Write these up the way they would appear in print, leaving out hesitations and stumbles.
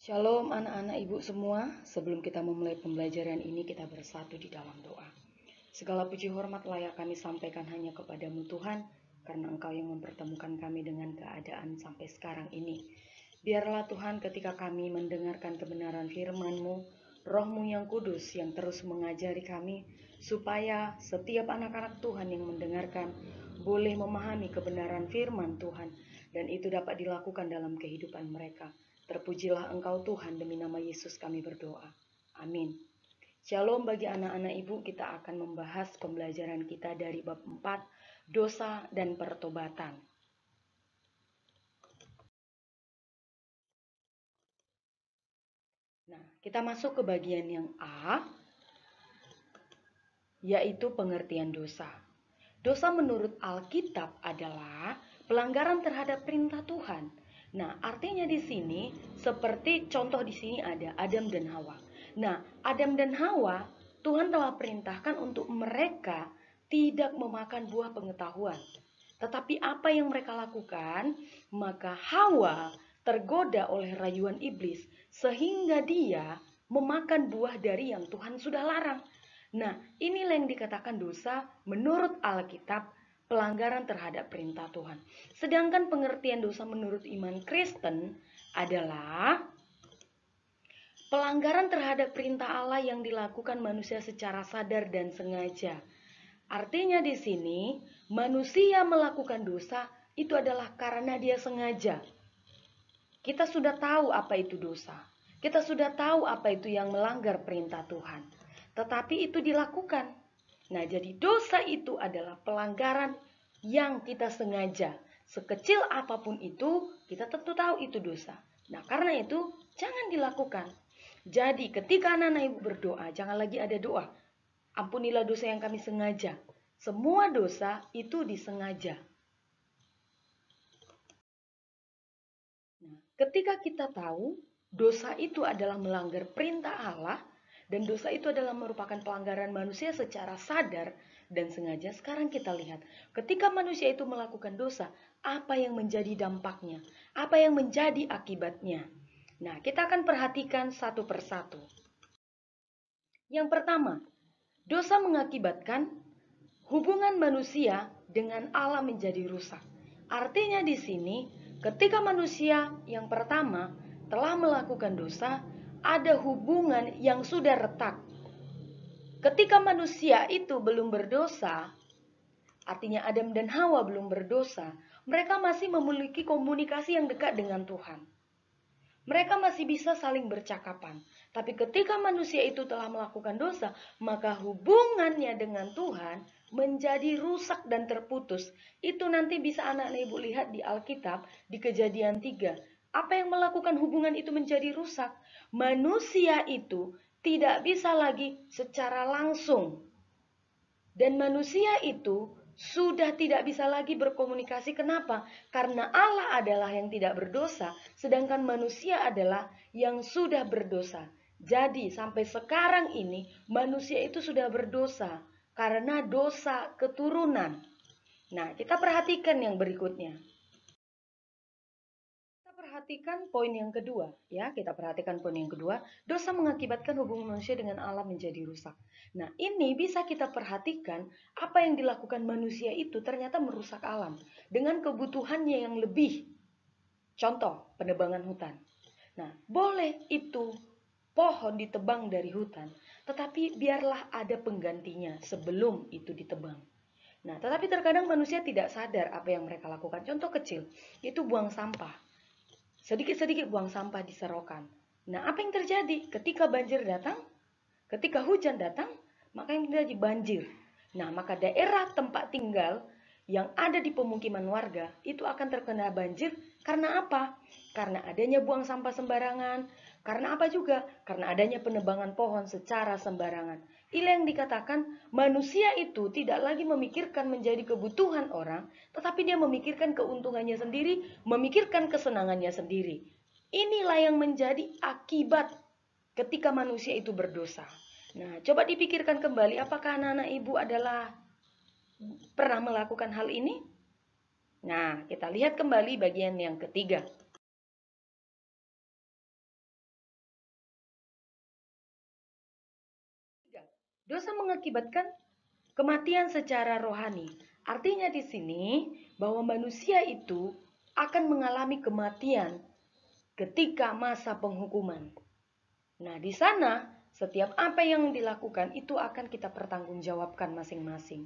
Shalom anak-anak ibu semua, sebelum kita memulai pembelajaran ini kita bersatu di dalam doa. Segala puji hormat layak kami sampaikan hanya kepadamu Tuhan, karena Engkau yang mempertemukan kami dengan keadaan sampai sekarang ini. Biarlah Tuhan ketika kami mendengarkan kebenaran firman-Mu, Roh-Mu yang kudus yang terus mengajari kami, supaya setiap anak-anak Tuhan yang mendengarkan boleh memahami kebenaran firman Tuhan, dan itu dapat dilakukan dalam kehidupan mereka. Terpujilah Engkau Tuhan, demi nama Yesus kami berdoa. Amin. Shalom bagi anak-anak ibu, kita akan membahas pembelajaran kita dari bab 4, dosa dan pertobatan. Nah, kita masuk ke bagian yang A, yaitu pengertian dosa. Dosa menurut Alkitab adalah pelanggaran terhadap perintah Tuhan. Nah, artinya di sini seperti contoh di sini ada Adam dan Hawa. Nah, Adam dan Hawa Tuhan telah perintahkan untuk mereka tidak memakan buah pengetahuan. Tetapi apa yang mereka lakukan? Maka Hawa tergoda oleh rayuan iblis sehingga dia memakan buah dari yang Tuhan sudah larang. Nah, inilah yang dikatakan dosa menurut Alkitab, pelanggaran terhadap perintah Tuhan. Sedangkan pengertian dosa menurut iman Kristen adalah pelanggaran terhadap perintah Allah yang dilakukan manusia secara sadar dan sengaja. Artinya di sini, manusia melakukan dosa itu adalah karena dia sengaja. Kita sudah tahu apa itu dosa. Kita sudah tahu apa itu yang melanggar perintah Tuhan. Tetapi itu dilakukan. Nah, jadi dosa itu adalah pelanggaran yang kita sengaja. Sekecil apapun itu, kita tentu tahu itu dosa. Nah, karena itu jangan dilakukan. Jadi ketika anak-anak ibu berdoa, jangan lagi ada doa. Ampunilah dosa yang kami sengaja. Semua dosa itu disengaja. Nah, ketika kita tahu dosa itu adalah melanggar perintah Allah, dan dosa itu adalah merupakan pelanggaran manusia secara sadar dan sengaja. Sekarang kita lihat, ketika manusia itu melakukan dosa, apa yang menjadi dampaknya? Apa yang menjadi akibatnya? Nah, kita akan perhatikan satu persatu. Yang pertama, dosa mengakibatkan hubungan manusia dengan Allah menjadi rusak. Artinya di sini, ketika manusia yang pertama telah melakukan dosa, ada hubungan yang sudah retak. Ketika manusia itu belum berdosa, artinya Adam dan Hawa belum berdosa, mereka masih memiliki komunikasi yang dekat dengan Tuhan. Mereka masih bisa saling bercakapan. Tapi ketika manusia itu telah melakukan dosa, maka hubungannya dengan Tuhan menjadi rusak dan terputus. Itu nanti bisa anak-anak ibu lihat di Alkitab, di Kejadian 3. Apa yang melakukan hubungan itu menjadi rusak? Manusia itu tidak bisa lagi secara langsung. Dan manusia itu sudah tidak bisa lagi berkomunikasi. Kenapa? Karena Allah adalah yang tidak berdosa, sedangkan manusia adalah yang sudah berdosa. Jadi sampai sekarang ini manusia itu sudah berdosa karena dosa keturunan. Nah, kita perhatikan yang berikutnya. Perhatikan poin yang kedua, ya. Kita perhatikan poin yang kedua, dosa mengakibatkan hubungan manusia dengan Allah menjadi rusak. Nah, ini bisa kita perhatikan apa yang dilakukan manusia itu ternyata merusak alam dengan kebutuhannya yang lebih. Contoh, penebangan hutan. Nah, boleh itu pohon ditebang dari hutan, tetapi biarlah ada penggantinya sebelum itu ditebang. Nah, tetapi terkadang manusia tidak sadar apa yang mereka lakukan. Contoh kecil, itu buang sampah. Sedikit-sedikit buang sampah di serokan. Nah, apa yang terjadi ketika banjir datang? Ketika hujan datang, maka yang terjadi banjir. Nah, maka daerah tempat tinggal yang ada di pemukiman warga itu akan terkena banjir karena apa? Karena adanya buang sampah sembarangan. Karena apa juga? Karena adanya penebangan pohon secara sembarangan. Inilah yang dikatakan manusia itu tidak lagi memikirkan menjadi kebutuhan orang, tetapi dia memikirkan keuntungannya sendiri, memikirkan kesenangannya sendiri. Inilah yang menjadi akibat ketika manusia itu berdosa. Nah, coba dipikirkan kembali, apakah anak-anak ibu adalah pernah melakukan hal ini? Nah, kita lihat kembali bagian yang ketiga. Dosa mengakibatkan kematian secara rohani. Artinya di sini bahwa manusia itu akan mengalami kematian ketika masa penghukuman. Nah, di sana setiap apa yang dilakukan itu akan kita pertanggungjawabkan masing-masing.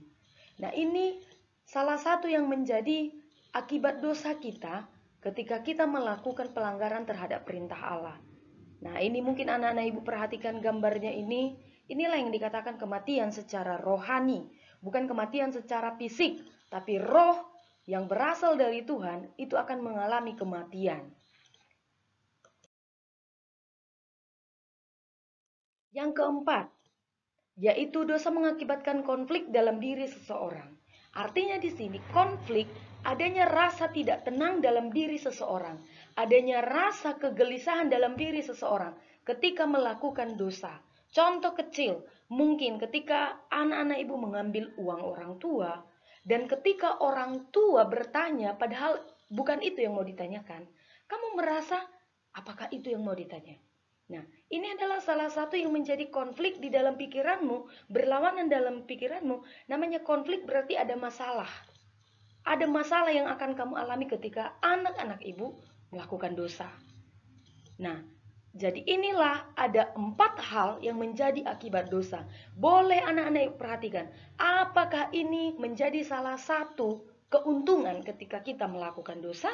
Nah, ini salah satu yang menjadi akibat dosa kita ketika kita melakukan pelanggaran terhadap perintah Allah. Nah, ini mungkin anak-anak ibu perhatikan gambarnya ini. Inilah yang dikatakan kematian secara rohani. Bukan kematian secara fisik, tapi roh yang berasal dari Tuhan itu akan mengalami kematian. Yang keempat, yaitu dosa mengakibatkan konflik dalam diri seseorang. Artinya di sini konflik adanya rasa tidak tenang dalam diri seseorang, adanya rasa kegelisahan dalam diri seseorang ketika melakukan dosa. Contoh kecil, mungkin ketika anak-anak ibu mengambil uang orang tua dan ketika orang tua bertanya padahal bukan itu yang mau ditanyakan, kamu merasa apakah itu yang mau ditanya? Nah, ini adalah salah satu yang menjadi konflik di dalam pikiranmu, berlawanan dalam pikiranmu. Namanya konflik berarti ada masalah. Ada masalah yang akan kamu alami ketika anak-anak ibu melakukan dosa. Nah, jadi inilah ada 4 hal yang menjadi akibat dosa. Boleh anak-anak ibu perhatikan, apakah ini menjadi salah satu keuntungan ketika kita melakukan dosa?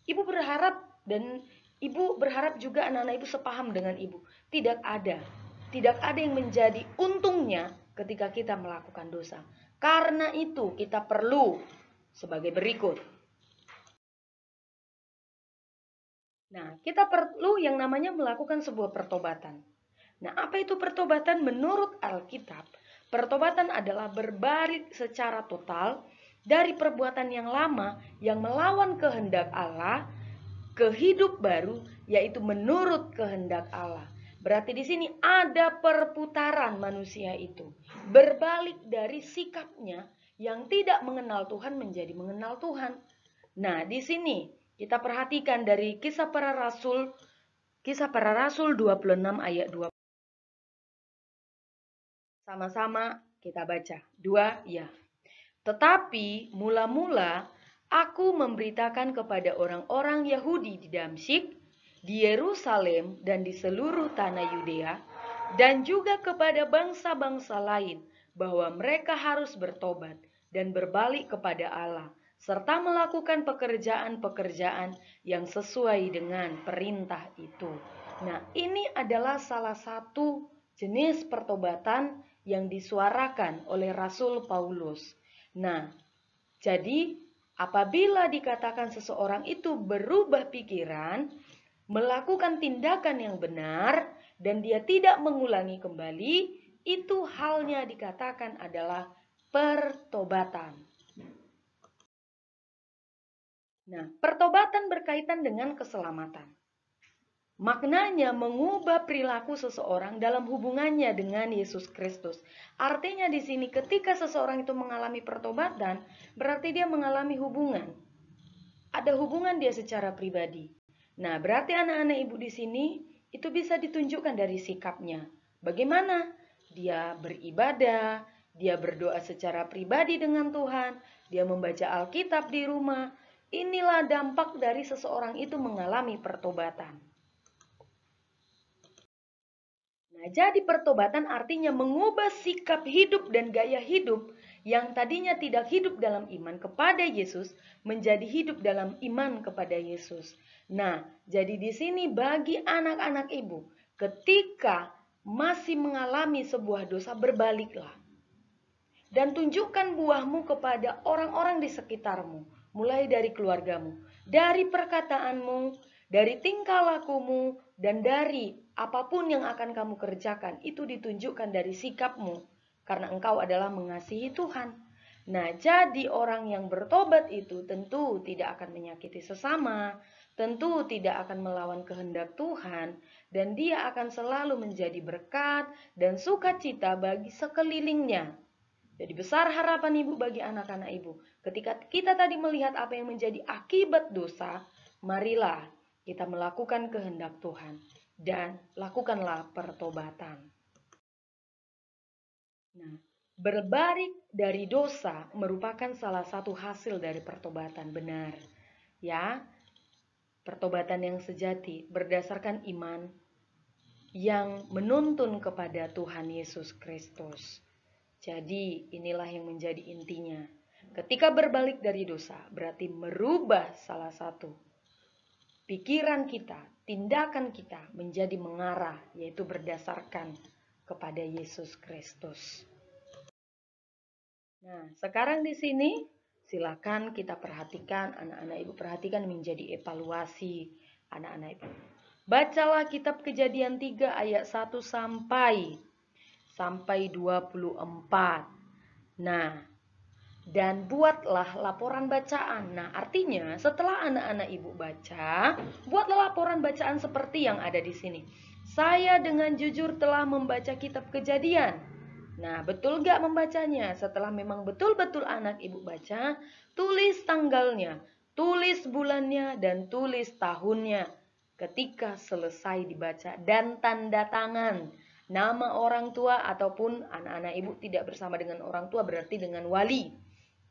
Ibu berharap dan ibu berharap juga anak-anak ibu sepaham dengan ibu. Tidak ada. Tidak ada yang menjadi untungnya ketika kita melakukan dosa. Karena itu kita perlu sebagai berikut. Nah, kita perlu yang namanya melakukan sebuah pertobatan. Nah, apa itu pertobatan menurut Alkitab? Pertobatan adalah berbalik secara total dari perbuatan yang lama yang melawan kehendak Allah ke hidup baru, yaitu menurut kehendak Allah. Berarti di sini ada perputaran manusia itu. Berbalik dari sikapnya yang tidak mengenal Tuhan menjadi mengenal Tuhan. Nah, di sini kita perhatikan dari Kisah Para Rasul 26 ayat 2. Sama-sama kita baca. 2 ya. Tetapi mula-mula aku memberitakan kepada orang-orang Yahudi di Damsyik, di Yerusalem dan di seluruh tanah Yudea, dan juga kepada bangsa-bangsa lain, bahwa mereka harus bertobat dan berbalik kepada Allah, serta melakukan pekerjaan-pekerjaan yang sesuai dengan perintah itu. Nah, ini adalah salah satu jenis pertobatan yang disuarakan oleh Rasul Paulus. Nah, jadi apabila dikatakan seseorang itu berubah pikiran, melakukan tindakan yang benar, dan dia tidak mengulangi kembali, itu halnya dikatakan adalah pertobatan. Nah, pertobatan berkaitan dengan keselamatan. Maknanya mengubah perilaku seseorang dalam hubungannya dengan Yesus Kristus. Artinya di sini ketika seseorang itu mengalami pertobatan, berarti dia mengalami hubungan. Ada hubungan dia secara pribadi. Nah, berarti anak-anak ibu di sini itu bisa ditunjukkan dari sikapnya. Bagaimana? Dia beribadah, dia berdoa secara pribadi dengan Tuhan, dia membaca Alkitab di rumah. Inilah dampak dari seseorang itu mengalami pertobatan. Nah, jadi pertobatan artinya mengubah sikap hidup dan gaya hidup yang tadinya tidak hidup dalam iman kepada Yesus menjadi hidup dalam iman kepada Yesus. Nah, jadi di sini bagi anak-anak ibu, ketika masih mengalami sebuah dosa, berbaliklah. Dan tunjukkan buahmu kepada orang-orang di sekitarmu, mulai dari keluargamu, dari perkataanmu, dari tingkah lakumu, dan dari apapun yang akan kamu kerjakan. Itu ditunjukkan dari sikapmu, karena engkau adalah mengasihi Tuhan. Nah, jadi orang yang bertobat itu tentu tidak akan menyakiti sesama, tentu tidak akan melawan kehendak Tuhan, dan dia akan selalu menjadi berkat dan sukacita bagi sekelilingnya. Jadi besar harapan ibu bagi anak-anak ibu. Ketika kita tadi melihat apa yang menjadi akibat dosa, marilah kita melakukan kehendak Tuhan dan lakukanlah pertobatan. Nah, berbalik dari dosa merupakan salah satu hasil dari pertobatan benar. Ya, pertobatan yang sejati berdasarkan iman yang menuntun kepada Tuhan Yesus Kristus. Jadi, inilah yang menjadi intinya. Ketika berbalik dari dosa, berarti merubah salah satu pikiran kita, tindakan kita menjadi mengarah, yaitu berdasarkan kepada Yesus Kristus. Nah, sekarang di sini silakan kita perhatikan, anak-anak ibu perhatikan menjadi evaluasi anak-anak ibu. Bacalah kitab Kejadian 3 ayat 1 sampai 24. Nah, dan buatlah laporan bacaan. Nah, artinya setelah anak-anak ibu baca, buatlah laporan bacaan seperti yang ada di sini. Saya dengan jujur telah membaca kitab Kejadian. Nah, betul gak membacanya? Setelah memang betul-betul anak ibu baca, tulis tanggalnya, tulis bulannya, dan tulis tahunnya. Ketika selesai dibaca dan tanda tangan nama orang tua ataupun anak-anak ibu tidak bersama dengan orang tua berarti dengan wali.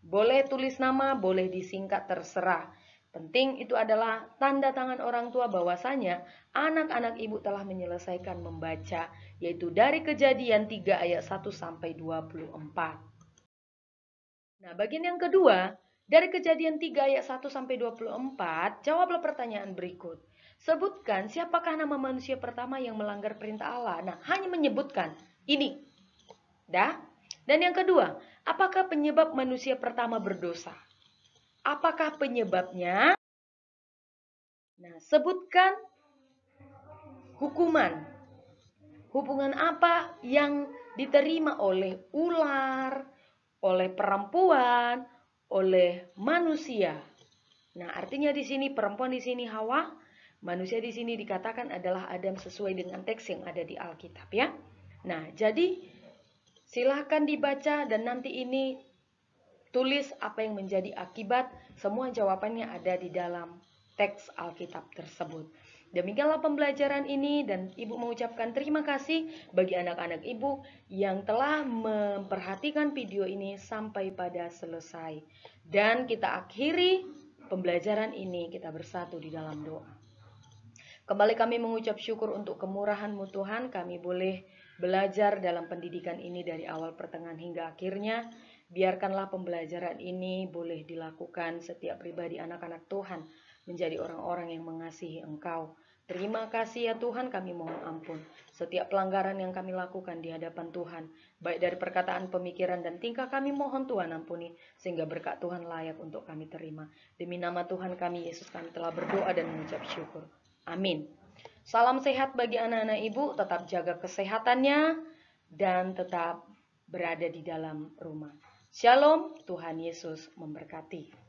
Boleh tulis nama, boleh disingkat, terserah. Penting itu adalah tanda tangan orang tua bahwasanya anak-anak ibu telah menyelesaikan membaca, yaitu dari Kejadian 3 ayat 1 sampai 24. Nah, bagian yang kedua, dari Kejadian 3 ayat 1 sampai 24, jawablah pertanyaan berikut. Sebutkan siapakah nama manusia pertama yang melanggar perintah Allah. Nah, hanya menyebutkan ini. Dah? Dan yang kedua, apakah penyebab manusia pertama berdosa? Apakah penyebabnya? Nah, sebutkan hukuman. Hubungan apa yang diterima oleh ular, oleh perempuan, oleh manusia. Nah, artinya di sini perempuan di sini Hawa, manusia di sini dikatakan adalah Adam sesuai dengan teks yang ada di Alkitab ya. Nah, jadi silahkan dibaca dan nanti ini tulis apa yang menjadi akibat, semua jawabannya ada di dalam teks Alkitab tersebut. Demikianlah pembelajaran ini dan ibu mengucapkan terima kasih bagi anak-anak ibu yang telah memperhatikan video ini sampai pada selesai. Dan kita akhiri pembelajaran ini, kita bersatu di dalam doa. Kembali kami mengucap syukur untuk kemurahan-Mu Tuhan, kami boleh belajar dalam pendidikan ini dari awal pertengahan hingga akhirnya. Biarkanlah pembelajaran ini boleh dilakukan setiap pribadi anak-anak Tuhan menjadi orang-orang yang mengasihi Engkau. Terima kasih ya Tuhan, kami mohon ampun setiap pelanggaran yang kami lakukan di hadapan Tuhan, baik dari perkataan, pemikiran, dan tingkah kami mohon Tuhan ampuni, sehingga berkat Tuhan layak untuk kami terima. Demi nama Tuhan kami Yesus kami telah berdoa dan mengucap syukur. Amin. Salam sehat bagi anak-anak ibu, tetap jaga kesehatannya dan tetap berada di dalam rumah. Shalom, Tuhan Yesus memberkati.